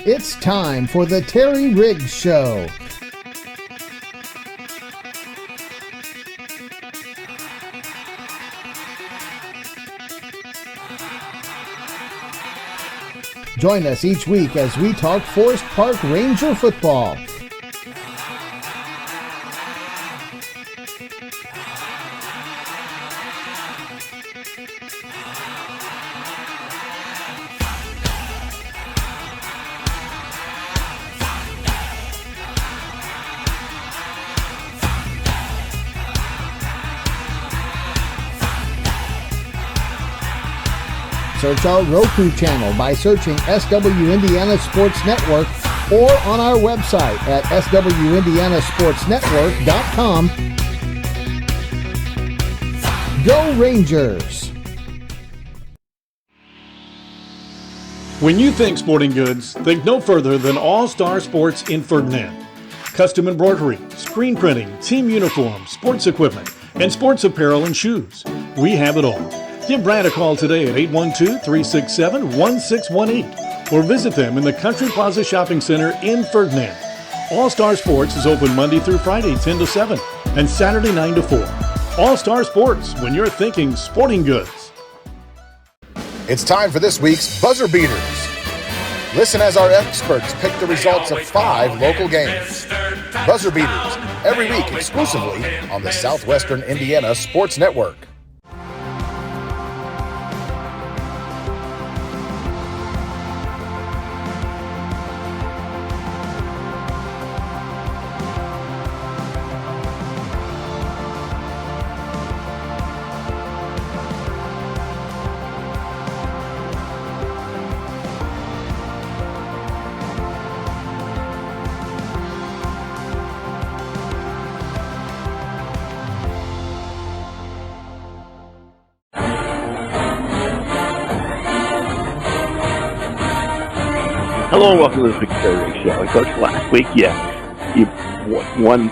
It's time for the Terry Riggs Show. Join us each week as we talk Forest Park Ranger football. Search our Roku channel by searching SW Indiana Sports Network or on our website at swindianasportsnetwork.com. Go Rangers! When you think sporting goods, think no further than All Star Sports in Ferdinand. Custom embroidery, screen printing, team uniforms, sports equipment, and sports apparel and shoes. We have it all. Give Brad a call today at 812-367-1618 or visit them in the Country Plaza Shopping Center in Ferdinand. All Star Sports is open Monday through Friday 10 to 7 and Saturday 9 to 4. All Star Sports, when you're thinking sporting goods. It's time for this week's Buzzer Beaters. Listen as our experts pick the results of 5 local games. Buzzer Beaters, every week exclusively on the Southwestern Indiana Sports Network. Hello and welcome to this week's Terry Riggs Show. And Coach, last week, you won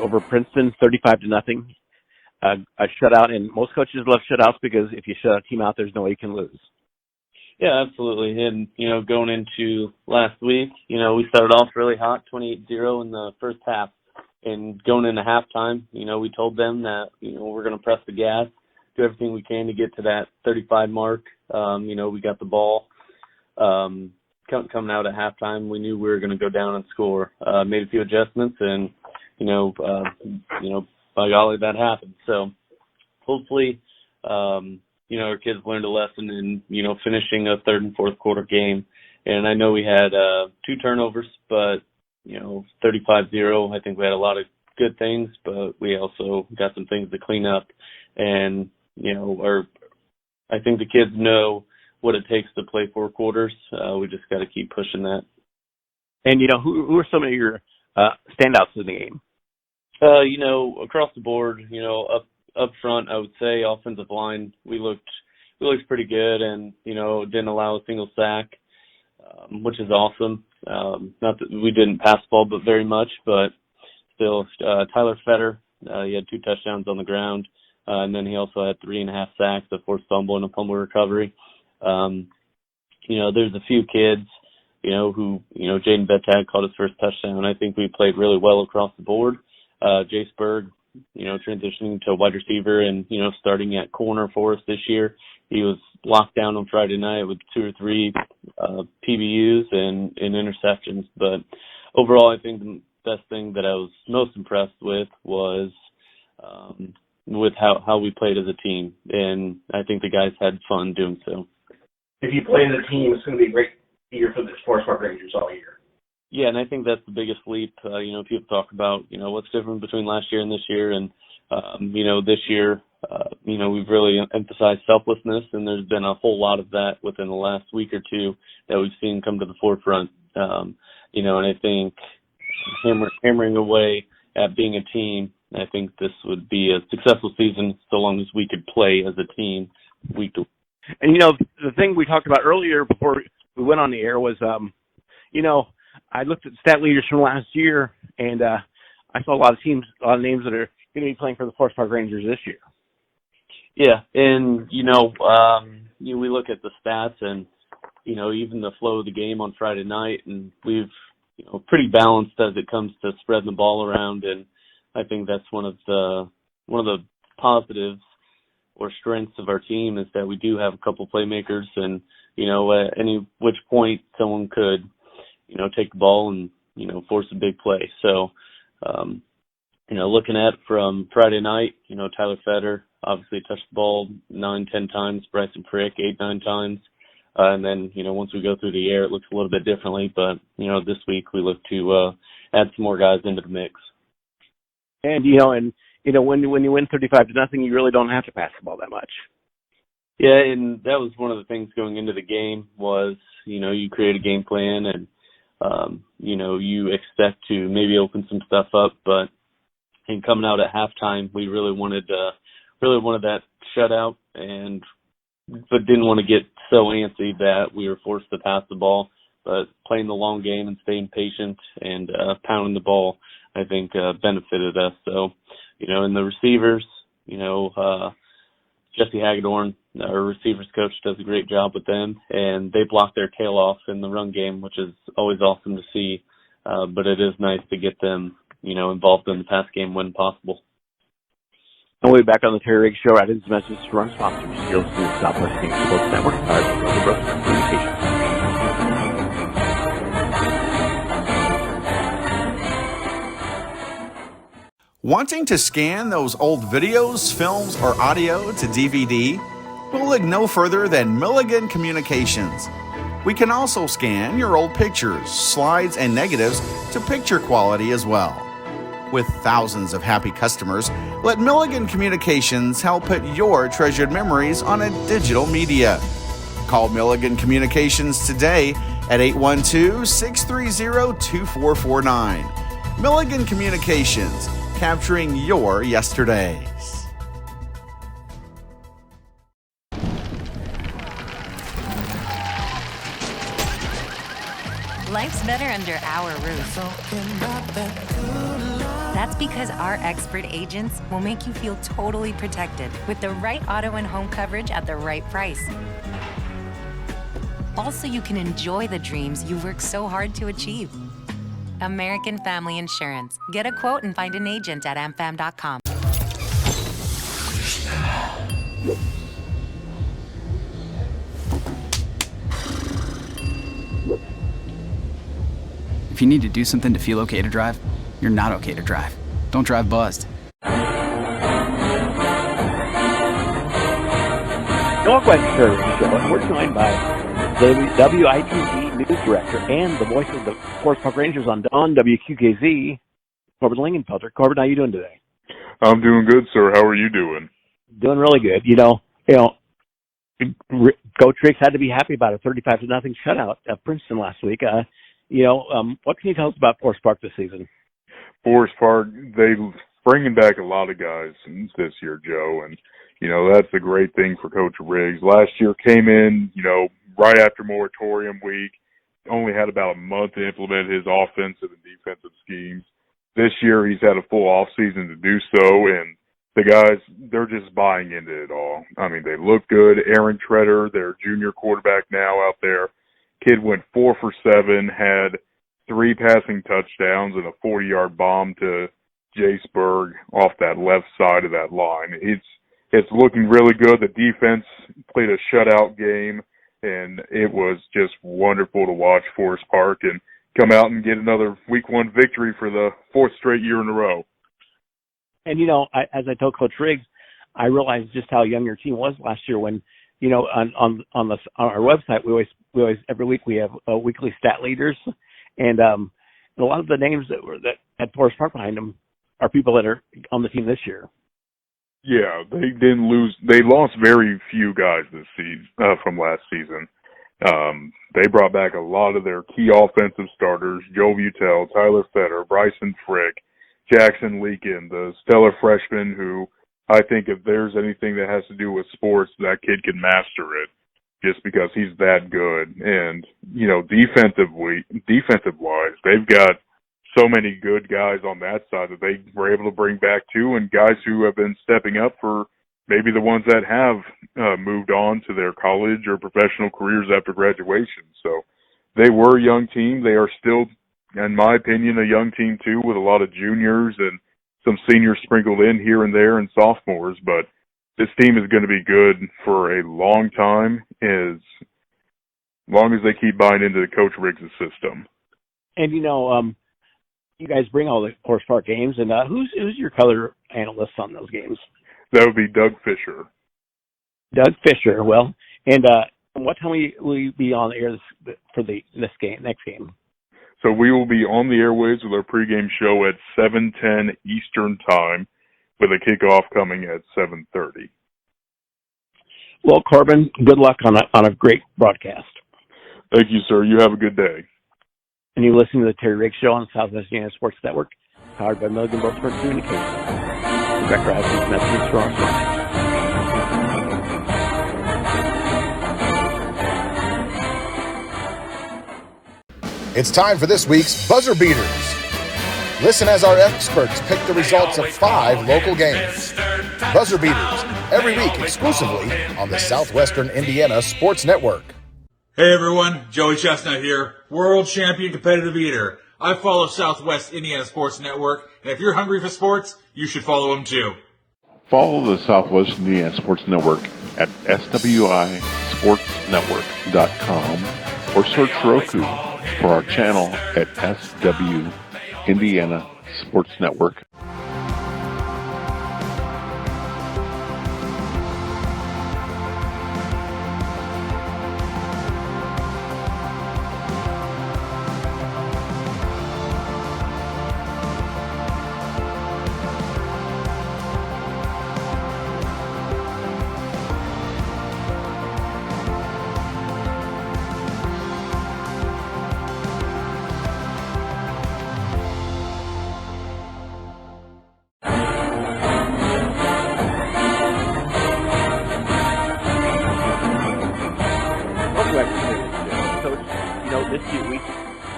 over Princeton 35-0. A shutout, and most coaches love shutouts because if you shut a team out, there's no way you can lose. Yeah, absolutely. And, going into last week, we started off really hot, 28-0 in the first half. And going into halftime, we told them that, we're going to press the gas, do everything we can to get to that 35 mark. We got the ball. Coming out at halftime, we knew we were going to go down and score. Made a few adjustments, and by golly, that happened. So hopefully, our kids learned a lesson in finishing a third and fourth quarter game. And I know we had 2 turnovers, but 35-0. I think we had a lot of good things, but we also got some things to clean up. And I think the kids know what it takes to play 4 quarters. We just got to keep pushing that. And, who are some of your standouts in the game? Across the board, up front, I would say offensive line, we looked pretty good and, didn't allow a single sack, which is awesome. Not that we didn't pass the ball, but very much, but still, Tyler Fetter, he had 2 touchdowns on the ground, and then he also had 3.5 sacks, a forced fumble and a fumble recovery. There's a few kids, who, Jaden Bettag caught his first touchdown. I think we played really well across the board. Jace Berg, transitioning to wide receiver and, starting at corner for us this year. He was locked down on Friday night with 2 or 3 PBUs and interceptions. But overall, I think the best thing that I was most impressed with was with how we played as a team. And I think the guys had fun doing so. If you play as a team, it's going to be a great year for the Forest Park Rangers all year. Yeah, and I think that's the biggest leap. People talk about, what's different between last year and this year. And, this year, we've really emphasized selflessness, and there's been a whole lot of that within the last week or 2 that we've seen come to the forefront. And I think hammering away at being a team, I think this would be a successful season so long as we could play as a team week to week. And, the thing we talked about earlier before we went on the air was, I looked at stat leaders from last year, and I saw a lot of names that are going to be playing for the Forest Park Rangers this year. Yeah, and, we look at the stats, and, even the flow of the game on Friday night, and we've, pretty balanced as it comes to spreading the ball around. And I think that's one of the positives or strengths of our team is that we do have a couple playmakers, and, at any which point someone could, take the ball and, force a big play. So, looking at from Friday night, Tyler Fetter obviously touched the ball 9-10 times, Bryson Frick 8-9 times. And then, once we go through the air, it looks a little bit differently. But, this week we look to add some more guys into the mix. And, when you win 35-0, you really don't have to pass the ball that much. Yeah, and that was one of the things going into the game was, you create a game plan and, you expect to maybe open some stuff up. But in coming out at halftime, we really wanted that shutout, but didn't want to get so antsy that we were forced to pass the ball. But playing the long game and staying patient and pounding the ball, I think, benefited us. So, and the receivers, Jesse Hagedorn, our receivers coach, does a great job with them, and they block their tail off in the run game, which is always awesome to see. But it is nice to get them, involved in the pass game when possible. And we'll be back on the Terry Riggs Show. I did some messages from our sponsors. You're listening to Southwest King Sports Network, the Brooks Communications. Wanting to scan those old videos, films, or audio to DVD? We'll look no further than Milligan Communications. We can also scan your old pictures, slides, and negatives to picture quality as well. With thousands of happy customers, let Milligan Communications help put your treasured memories on a digital media. Call Milligan Communications today at 812-630-2449. Milligan Communications, capturing your yesterdays. Life's better under our roof. That's because our expert agents will make you feel totally protected with the right auto and home coverage at the right price. Also, you can enjoy the dreams you worked so hard to achieve. American Family Insurance. Get a quote and find an agent at amfam.com. If you need to do something to feel okay to drive, you're not okay to drive. Don't drive buzzed. Northwest Terry Show, and we're joined by the WITG News Director and the voice of the Forest Park Rangers on WQKZ, Corbin Lingenfelter. Corbin, how you doing today? I'm doing good, sir. How are you doing? Doing really good. Coach Riggs had to be happy about a 35-0 shutout at Princeton last week. What can you tell us about Forest Park this season? Forest Park, they bringing back a lot of guys this year, Joe, and that's the great thing for Coach Riggs. Last year came in, right after moratorium week, only had about a month to implement his offensive and defensive schemes. This year he's had a full off season to do so, and the guys, they're just buying into it all. I mean, they look good. Aaron Treader, their junior quarterback now out there, kid went 4 for 7, had 3 passing touchdowns and a 40-yard bomb to Jace Berg off that left side of that line. It's looking really good. The defense played a shutout game, and it was just wonderful to watch Forest Park and come out and get another Week 1 victory for the 4th straight year in a row. And, as I told Coach Riggs, I realized just how young your team was last year when, on our website, we always every week we have weekly stat leaders, and a lot of the names that had Forest Park behind them are people that are on the team this year. Yeah, they didn't lose. They lost very few guys this season from last season. They brought back a lot of their key offensive starters: Joe Butel, Tyler Fetter, Bryson Frick, Jackson Leakin, the stellar freshman who I think if there's anything that has to do with sports, that kid can master it just because he's that good. And, defensive-wise, they've got so many good guys on that side that they were able to bring back too, and guys who have been stepping up for maybe the ones that have moved on to their college or professional careers after graduation. So they were a young team. They are still, in my opinion, a young team too, with a lot of juniors and some seniors sprinkled in here and there and sophomores. But this team is going to be good for a long time, as long as they keep buying into Coach Riggs' system. And, you guys bring all the Forest Park games, and who's your color analyst on those games? That would be Doug Fisher. Doug Fisher. Well, and what time will you be on the air for next game? So we will be on the airwaves with our pregame show at 7:10 Eastern Time, with a kickoff coming at 7:30. Well, Corbin, good luck on a great broadcast. Thank you, sir. You have a good day. And you're listening to the Terry Riggs Show on Southwest Indiana Sports Network, powered by Milligan Boatsport Communications. Rebecca Rasmus, messages for our flight. It's time for this week's Buzzer Beaters. Listen as our experts pick the results of 5 local games. Buzzer Beaters, every week exclusively on the Southwestern Indiana Sports Network. Hey everyone, Joey Chestnut here, world champion competitive eater. I follow Southwest Indiana Sports Network, and if you're hungry for sports, you should follow them too. Follow the Southwest Indiana Sports Network at swisportsnetwork.com or search Roku for our channel at SW Indiana Sports Network.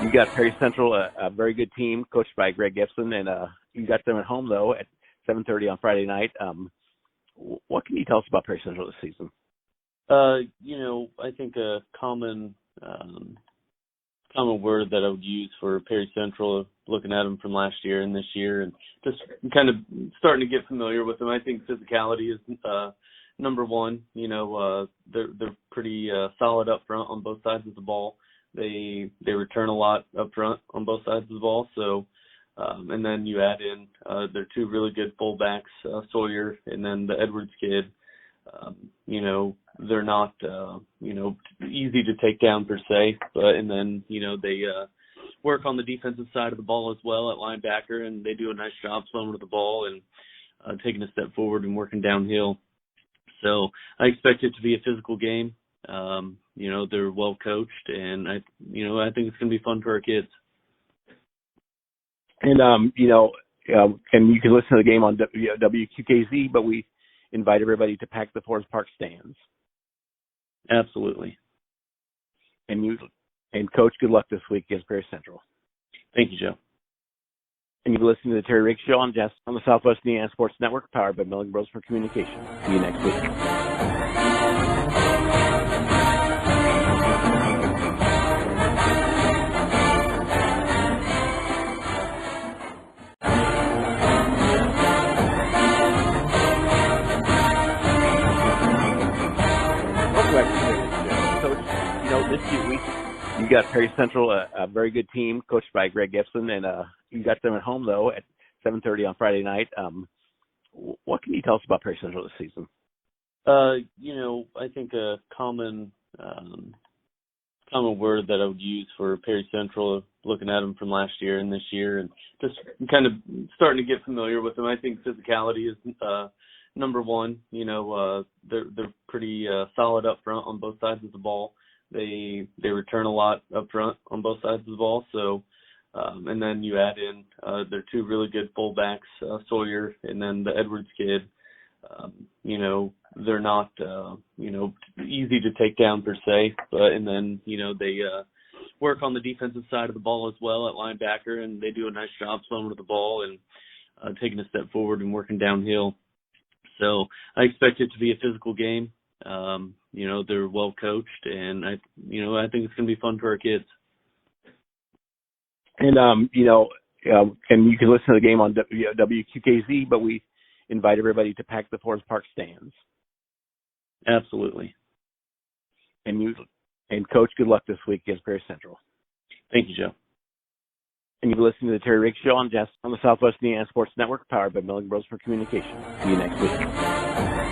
You got Perry Central, a very good team, coached by Greg Gibson, and you got them at home, though, at 7:30 on Friday night. What can you tell us about Perry Central this season? I think a common word that I would use for Perry Central, looking at them from last year and this year, and just kind of starting to get familiar with them. I think physicality is number one. They're pretty solid up front on both sides of the ball. They return a lot up front on both sides of the ball. So, and then you add in their 2 really good fullbacks, Sawyer and then the Edwards kid. They're not easy to take down per se, and then they work on the defensive side of the ball as well at linebacker, and they do a nice job slowing with the ball and taking a step forward and working downhill. So I expect it to be a physical game. They're well coached, and I think it's going to be fun for our kids. And and you can listen to the game on WQKZ, but we invite everybody to pack the Forest Park stands. Absolutely. And Coach, good luck this week against Perry Central. Thank you, Joe. And you've listened to the Terry Riggs Show on the Southwest Indiana Sports Network, powered by Milligan Boatsport Communications. See you next week. This week, you got Perry Central, a very good team, coached by Greg Gibson, and you got them at home, though, at 7:30 on Friday night. What can you tell us about Perry Central this season? I think a common word that I would use for Perry Central, looking at them from last year and this year, and just kind of starting to get familiar with them. I think physicality is number one. They're pretty solid up front on both sides of the ball. They return a lot up front on both sides of the ball. So, and then you add in their 2 really good fullbacks, Sawyer and then the Edwards kid. They're not easy to take down per se, and then they work on the defensive side of the ball as well at linebacker, and they do a nice job slowing with the ball and taking a step forward and working downhill. So I expect it to be a physical game. They're well coached, and I think it's going to be fun for our kids. And and you can listen to the game on WQKZ, but we invite everybody to pack the Forest Park stands. Absolutely. And Coach, good luck this week against Perry Central. Thank you, Joe. And you've listened to the Terry Riggs Show on the Southwest Indiana Sports Network, powered by Milligan Bros for Communication. See you next week.